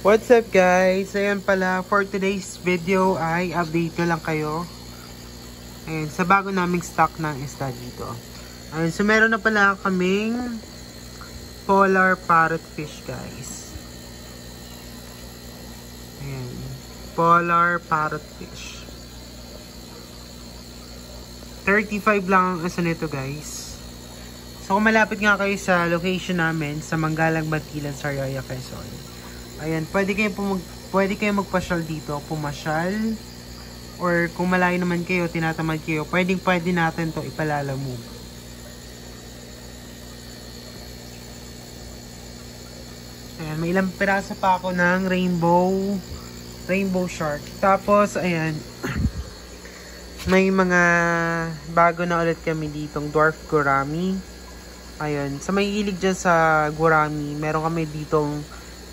What's up guys? Ayan pala, for today's video ay update ko lang kayo. Ayan, sa bago naming stock ng isda dito. Ayan, so meron na pala kaming polar parrotfish guys. Ayan, polar parrotfish. 35 lang ang isa nito guys. So kung malapit nga kayo sa location namin sa Manggalang Bantilan, Sariaya, Quezon. Ayan, pwede kayo magpasyal dito, pumasyal. Or kung malayo naman kayo, tinatamad kayo, pwede natin to ipalalamove. Ayan, may ilang piraso pa ako ng rainbow shark. Tapos, ayan, may mga bago na ulit kami ditong dwarf gourami. Ayun, sa may ilig dyan sa gourami, meron kami ditong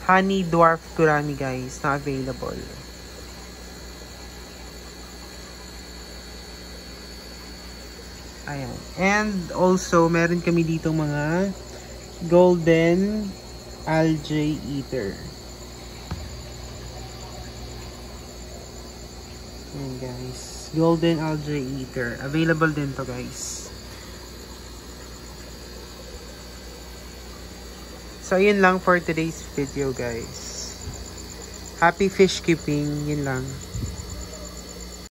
honey dwarf gourami guys na available. Ayan. And also, meron kami ditong mga golden algae eater. Ayan guys. Golden algae eater. Available din to guys. So, yun lang for today's video guys. Happy fish keeping. Yun lang.